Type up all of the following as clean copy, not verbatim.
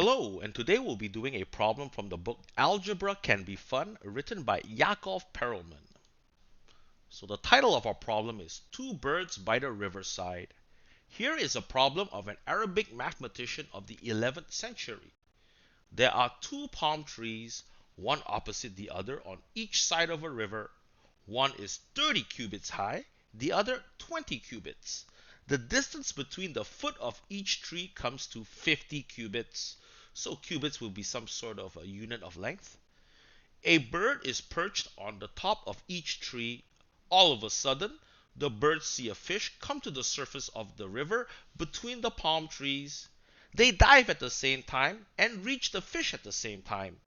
Hello, and today we'll be doing a problem from the book Algebra Can Be Fun, written by Perelman. So the title of our problem is Two Birds by the Riverside. Here is a problem of an Arabic mathematician of the 11th century. There are two palm trees, one opposite the other on each side of a river. One is 30 cubits high, the other 20 cubits. The distance between the foot of each tree comes to 50 cubits. So cubits will be some sort of a unit of length. A bird is perched on the top of each tree. All of a sudden, the birds see a fish come to the surface of the river between the palm trees. They dive at the same time and reach the fish at the same time.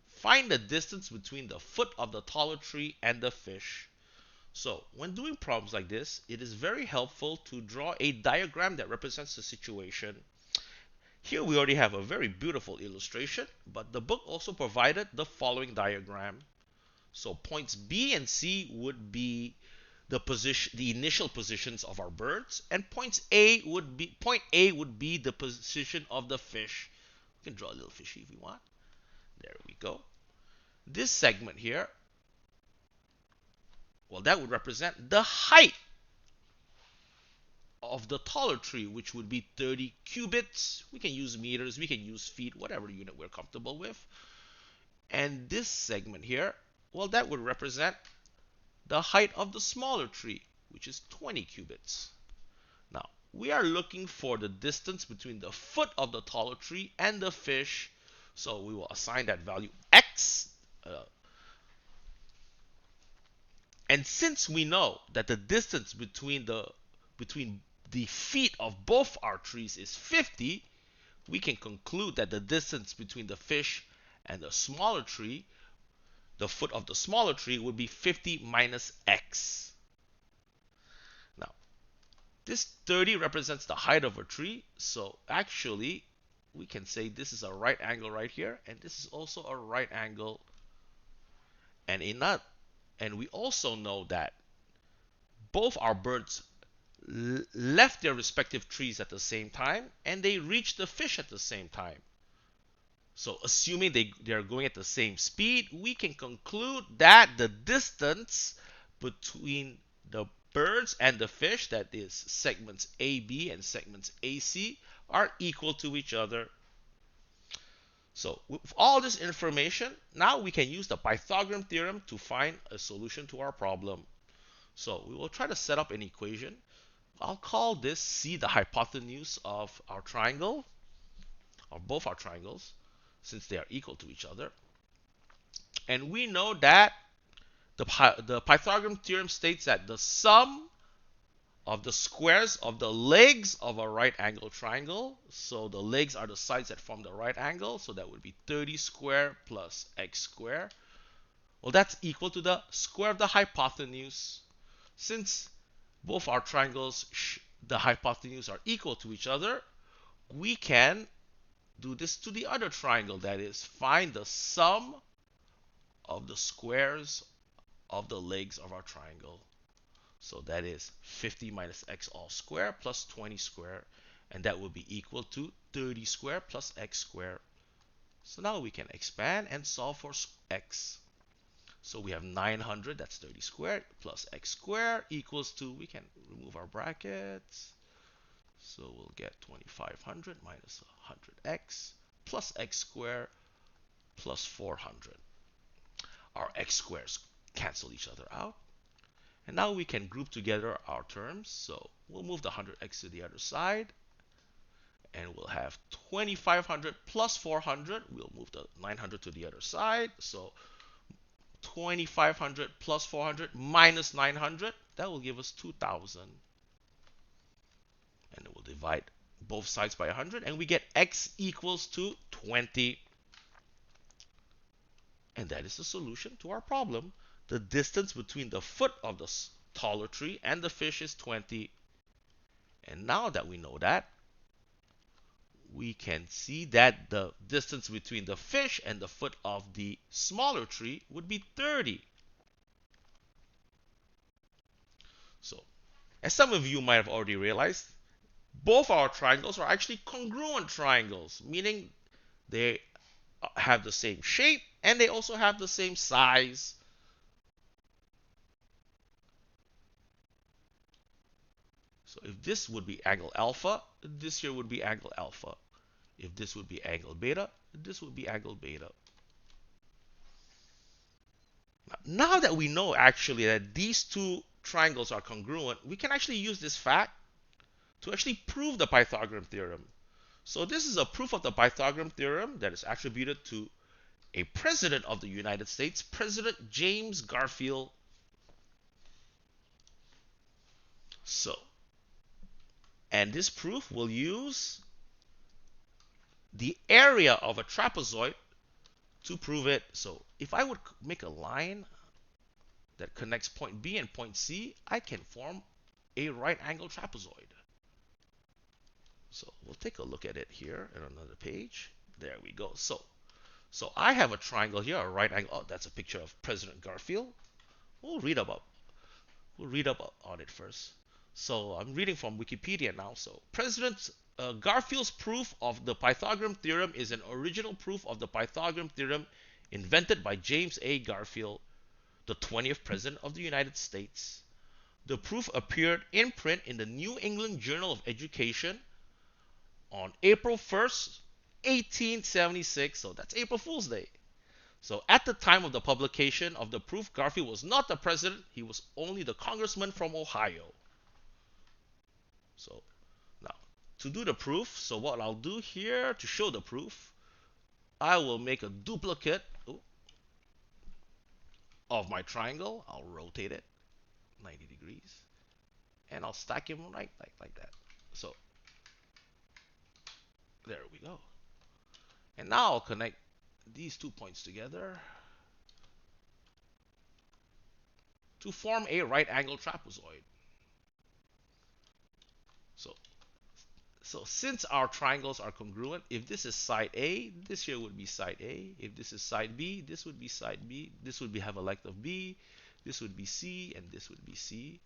Find the distance between the foot of the taller tree and the fish. So, when doing problems like this, it is very helpful to draw a diagram that represents the situation. Here we already have a very beautiful illustration, but the book also provided the following diagram. So points B and C would be the initial positions of our birds, and point A would be the position of the fish. We can draw a little fishy if we want. There we go. This segment here, well, that would represent the height of the taller tree, which would be 30 cubits. We can use meters, we can use feet, whatever unit we're comfortable with. And this segment here, well, that would represent the height of the smaller tree, which is 20 cubits. Now, we are looking for the distance between the foot of the taller tree and the fish. So we will assign that value x. And since we know that the distance between the feet of both our trees is 50, we can conclude that the distance between the fish and the smaller tree, the foot of the smaller tree, would be 50 minus x. Now, this 30 represents the height of a tree, so actually we can say this is a right angle right here, and this is also a right angle. And we also know that both our birds left their respective trees at the same time, and they reached the fish at the same time. So assuming they are going at the same speed, we can conclude that the distance between the birds and the fish, that is segments AB and segments AC, are equal to each other. So with all this information, now we can use the Pythagorean theorem to find a solution to our problem. So we will try to set up an equation. I'll call this C the hypotenuse of our triangle, of both our triangles, since they are equal to each other. And we know that the Pythagorean theorem states that the sum of the squares of the legs of a right angle triangle, so the legs are the sides that form the right angle, so that would be 30 squared plus x squared. Well, that's equal to the square of the hypotenuse. Since both our triangles, the hypotenuse, are equal to each other, we can do this to the other triangle, that is, find the sum of the squares of the legs of our triangle. So that is 50 minus x all squared plus 20 squared, and that will be equal to 30 squared plus x squared. So now we can expand and solve for x. So we have 900, that's 30 squared, plus x squared equals to, we can remove our brackets. So we'll get 2500 minus 100x plus x squared plus 400. Our x squares cancel each other out. And now we can group together our terms. So we'll move the 100x to the other side. And we'll have 2500 plus 400. We'll move the 900 to the other side. So 2500 plus 400 minus 900. That will give us 2000. And then we'll divide both sides by 100. And we get x equals to 20. And that is the solution to our problem. The distance between the foot of the taller tree and the fish is 20. And now that we know that, we can see that the distance between the fish and the foot of the smaller tree would be 30. So, as some of you might have already realized, both our triangles are actually congruent triangles, meaning They have the same shape and they also have the same size. So if this would be angle alpha, this here would be angle alpha. If this would be angle beta, this would be angle beta. Now that we know actually that these two triangles are congruent, we can actually use this fact to actually prove the Pythagorean theorem. So this is a proof of the Pythagorean theorem that is attributed to a president of the United States, President James Garfield. So, and this proof will use the area of a trapezoid to prove it. So if I would make a line that connects point B and point C, I can form a right angle trapezoid. So we'll take a look at it here on another page. There we go. So I have a triangle here, a right angle. Oh, that's a picture of President Garfield. We'll read about on it first. So I'm reading from Wikipedia now. So President Garfield's proof of the Pythagorean theorem is an original proof of the Pythagorean theorem invented by James A. Garfield, the 20th President of the United States. The proof appeared in print in the New England Journal of Education on April 1st, 1876. So that's April Fool's Day. So at the time of the publication of the proof, Garfield was not the president. He was only the congressman from Ohio. So now to do the proof, so what I'll do here to show the proof, I will make a duplicate of my triangle. I'll rotate it 90 degrees and I'll stack him right like that. So there we go. And now I'll connect these 2 points together to form a right angle trapezoid. So since our triangles are congruent, if this is side A, this here would be side A. If this is side B, this would be side B. This would have a length of B. This would be C, and this would be C.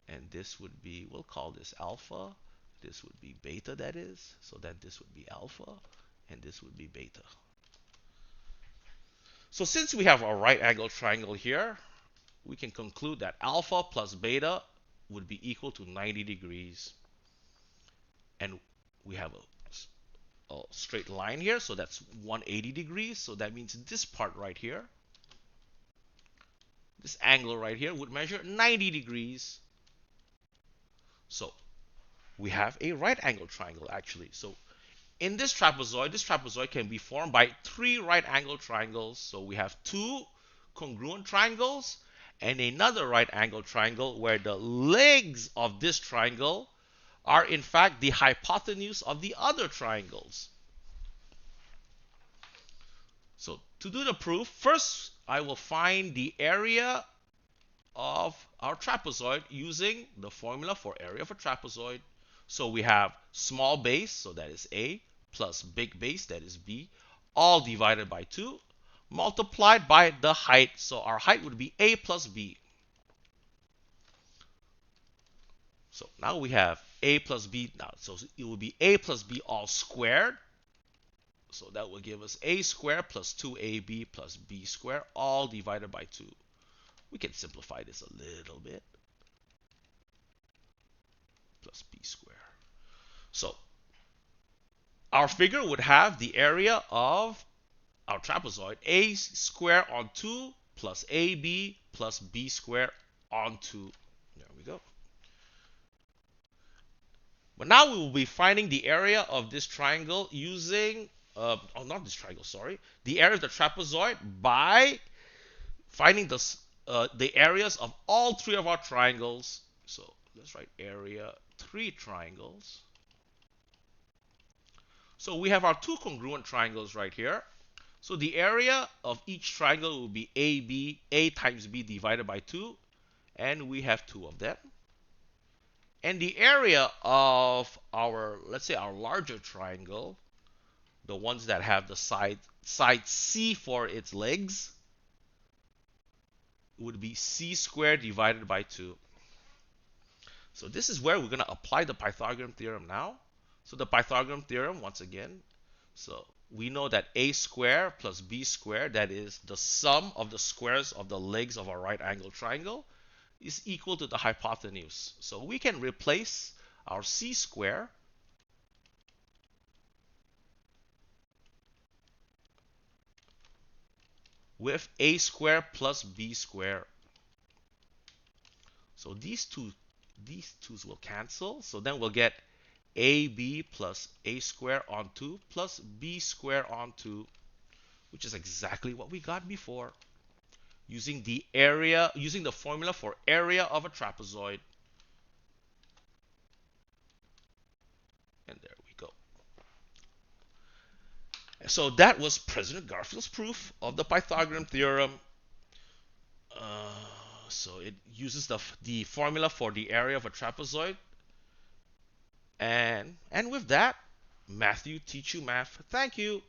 And this would be, we'll call this alpha. This would be beta, that is. So then this would be alpha, and this would be beta. So since we have a right angle triangle here, we can conclude that alpha plus beta would be equal to 90 degrees. And we have a straight line here, so that's 180 degrees. So that means this part right here, this angle right here would measure 90 degrees. So we have a right angle triangle actually. So in this trapezoid can be formed by 3 right angle triangles. So we have 2 congruent triangles and another right angle triangle where the legs of this triangle are in fact the hypotenuse of the other triangles. So to do the proof, first I will find the area of our trapezoid using the formula for area of a trapezoid. So we have small base, so that is A, plus big base, that is B, all divided by 2, multiplied by the height. So our height would be A plus B. So now we have A plus B. Now, so it will be A plus B all squared. So that will give us A squared plus 2AB plus B squared all divided by 2. We can simplify this a little bit. Plus B squared. So our figure would have the area of our trapezoid, A squared on 2 plus AB plus B squared on 2. There we go. But now we will be finding the area of this triangle using, not this triangle, sorry, the area of the trapezoid by finding the areas of all 3 of our triangles. So let's write area 3 triangles. So we have our 2 congruent triangles right here. So the area of each triangle will be A times B divided by 2, and we have 2 of them. And the area of our, let's say our larger triangle, the ones that have the side C for its legs, would be C squared divided by 2. So this is where we're going to apply the Pythagorean theorem now. So the Pythagorean theorem, once again, so we know that a squared plus b squared, that is the sum of the squares of the legs of a right angle triangle, is equal to the hypotenuse. So we can replace our c squared with a squared plus b squared. So these twos will cancel. So then we'll get ab plus a squared on 2 plus b squared on 2, which is exactly what we got before, using the formula for area of a trapezoid. And there we go. So that was President Garfield's proof of the Pythagorean theorem. So it uses the formula for the area of a trapezoid. And with that, Matthew teach you math. Thank you.